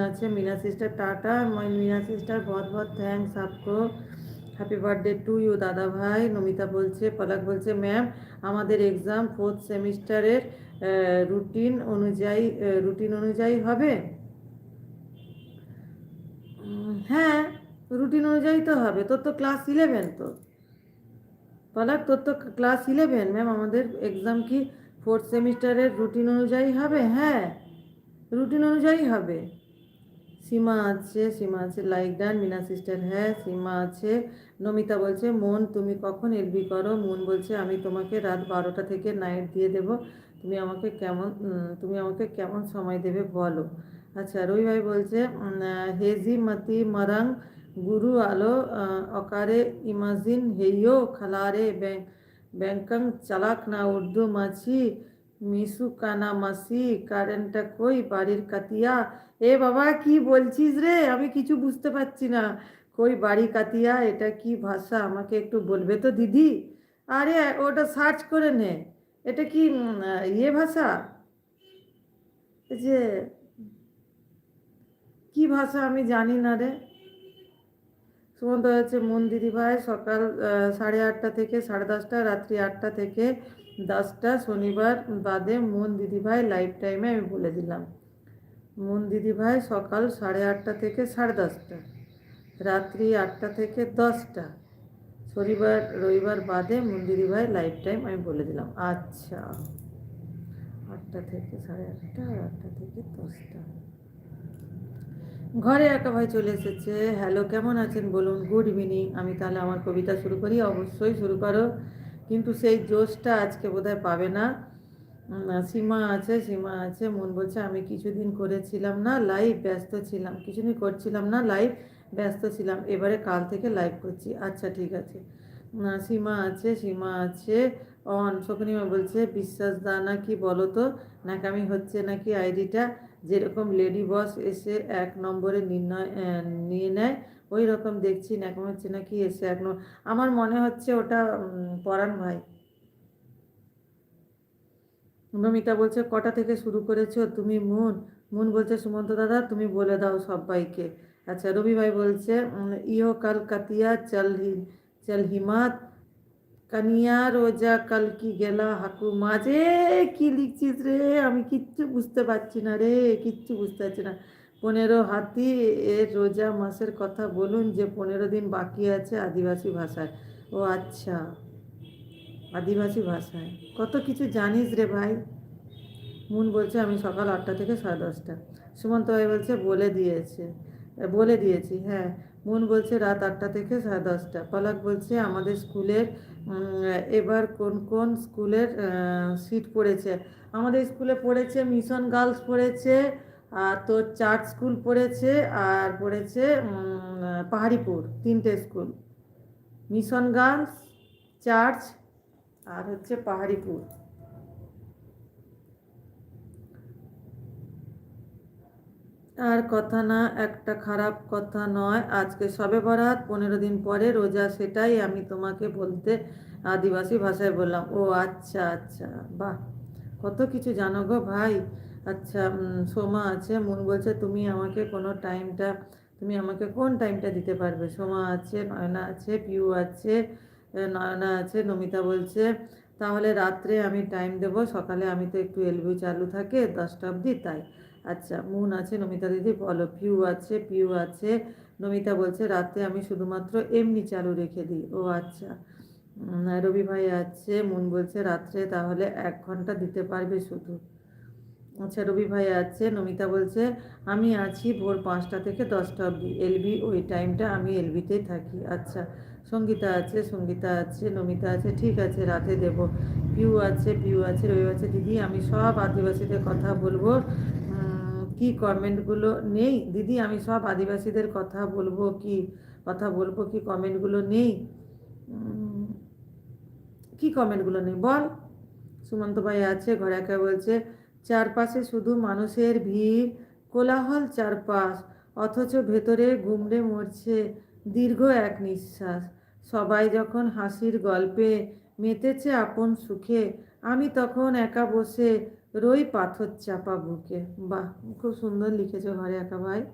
আছে Meena sister Tata Meena sister बहुत बहुत थैंक्स आपको হ্যাপি বার্থডে টু ইউ দাদা ভাই। নমিতা বলছে, পলক বলছে ম্যাম আমাদের এক্সাম 4th সেমিস্টারের রুটিন অনুযায়ী হবে। হ্যাঁ, রুটিন অনুযায়ী তো হবে। তোর তো ক্লাস 11, তো পলক তোর তো ক্লাস 11 ম্যাম। আমাদের এক্সাম কি 4th সেমিস্টারের রুটিন অনুযায়ী হবে? হ্যাঁ, রুটিন অনুযায়ী হবে। সীমা আছে লাইক ডান। মিনা সিস্টার হ্যাঁ সীমা আছে। নমিতা বলছে মন তুমি কখন এলবি করো? মন বলছে আমি তোমাকে রাত 12টা থেকে নাইট দিয়ে দেব। তুমি আমাকে কেমন সময় দেবে বলো। আচ্ছা, রবি ভাই বলছে হেজি মতি মরং গুরু আলো অকারে ইমাজিন হেইও খালারে ব্যাংকং চালাক না উর্দু মাছি মিসু কানা মাসি কারেন্টটা কই বাড়ির কাতিয়া। এ বাবা কি বলছিস রে, আমি কিছু বুঝতে পারছি না। কই বাড়ি কাতিয়া, এটা কি ভাষা আমাকে একটু বলবে তো দিদি? আরে ওটা সার্চ করে নে। এটা কি ইয়ে ভাষা? এই যে কি ভাষা আমি জানি না রে। সুমন্ত হচ্ছে মন দিদিভাই সকাল 8:30 থেকে 10:30, রাত্রি 8টা থেকে 10টা শনিবার বাদে মন দিদিভাই লাইফ টাইমে আমি বলে দিলাম। মন দিদিভাই সকাল 8:30 থেকে 10:30, রাত্রি 8টা থেকে 10টা, শনিবার রবিবার বাদে মন দিদিভাই লাইফ টাইম আমি বলে দিলাম। আচ্ছা, 8টা থেকে 8:30 আর 8টা থেকে 10টা। ঘরে একা ভাই চলে এসেছে। হ্যালো, কেমন আছেন বলুন? Good evening. আমি তাহলে আমার কবিতা শুরু করি। অবশ্যই শুরু করো, কিন্তু সেই জোশটা আজকে বোধহয় পাবে না। সীমা আছে। মন বলছে আমি কিছুদিন করেছিলাম না লাইভ, ব্যস্ত ছিলাম। কিছুদিন করছিলাম না লাইভ, ব্যস্ত ছিলাম। এবারে কাল থেকে লাইভ করছি। আচ্ছা ঠিক আছে। সীমা আছে অন। শকুনিমা বলছে বিশ্বাস দা না কি বলো তো, নাকামি হচ্ছে নাকি আইডিটা? যেরকম লেডি বস এসে 1 নম্বরে নিয়ে নেয়, ওই রকম দেখছি ন্যাকামি হচ্ছে নাকি এসে আমার মনে হচ্ছে ওটা পরাণ ভাই। নমিতা বলছে কটা থেকে শুরু করেছো তুমি মুন? মুন বলছে সুমন্ত দাদা তুমি বলে দাও সবাইকে। আচ্ছা, রবি ভাই বলছে ইহো কাল কাতিয়া চল হিমাত কানিয়া রোজা কাল কি গেলা হাকু মাঝে। কি লিখছিস রে, আমি কিচ্ছু বুঝতে পারছি না রে, কিচ্ছু বুঝতে পারছি না। 15 হাতি এর রোজা মাসের কথা বলুন যে 15 দিন বাকি আছে আদিবাসী ভাষায়। ও আচ্ছা, আদিবাসী ভাষায় কত কিছু জানিস রে ভাই। মুন বলছে আমি সকাল 8টা থেকে 10:30। সুমন্ত ভাই বলছে বলে দিয়েছি হ্যাঁ। মুন বলছে রাত 8টা থেকে 10:30। পলক বলছে আমাদের স্কুলের এবার কোন কোন স্কুলের সিট পড়েছে? আমাদের স্কুলে পড়েছে মিশন গার্লস পড়েছে, আর তোর চার্চ স্কুল পড়েছে, আর পড়েছে পাহাড়িপুর। 3টে স্কুল, মিশন গার্লস, চার্চ, আর হচ্ছে পাহাড়িপুর। আর কথা না, একটা খারাপ কথা নয়। আজকে সবে বরাত, 15 দিন পরে রোজা, সেটাই আমি তোমাকে বলতে আদিবাসী ভাষায় বললাম। ও আচ্ছা আচ্ছা, বাহ, কত কিছু জানো গো ভাই। আচ্ছা, সোমা আছে। মন বলছে তুমি আমাকে কোন টাইমটা দিতে পারবে? সোমা আছে, নয়না আছে, পিউ আছে, নয়না আছে। নমিতা বলছে তাহলে রাত্রে আমি টাইম দেবো, সকালে আমি তো একটু এলবি চালু থাকে 10টা অবধি, তাই। আচ্ছা, মুন আছে। নমিতা দিদি বলো। পিউ আছে। নমিতা বলছে রাতে আমি শুধুমাত্র এমনি চালু রেখে দিই। ও আচ্ছা। রবি ভাই আছে। মুন বলছে রাত্রে তাহলে 1 ঘন্টা দিতে পারবে শুধু। আচ্ছা, রবি ভাই আছে। নমিতা বলছে আমি আছি ভোর 5টা থেকে 10টা অবধি এলবি, ওই টাইমটা আমি এলবিতেই থাকি। আচ্ছা, সঙ্গীতা আছে। নমিতা আছে, ঠিক আছে রাতে দেব। পিউ আছে। রবি আছে। দিদি আমি সব আদিবাসীদের কথা বলবো, কি কমেন্টগুলো নেই? দিদি আমি সব আদিবাসীদের কথা বলবো কি কমেন্টগুলো নেই? কি কমেন্টগুলো নেই বল। সুমন্ত ভাই আছে। ঘরে একা বলছে চারপাশে শুধু মানুষের ভিড়, কোলাহল চারপাশ, অথচ ভেতরে গুমড়ে মরছে দীর্ঘ এক নিঃশ্বাস। সবাই যখন হাসির গল্পে মেতেছে আপন সুখে, আমি তখন একা বসে রই পাথর চাপা বুকে। বাহ, খুব সুন্দর লিখেছো ঘরে একা ভাই।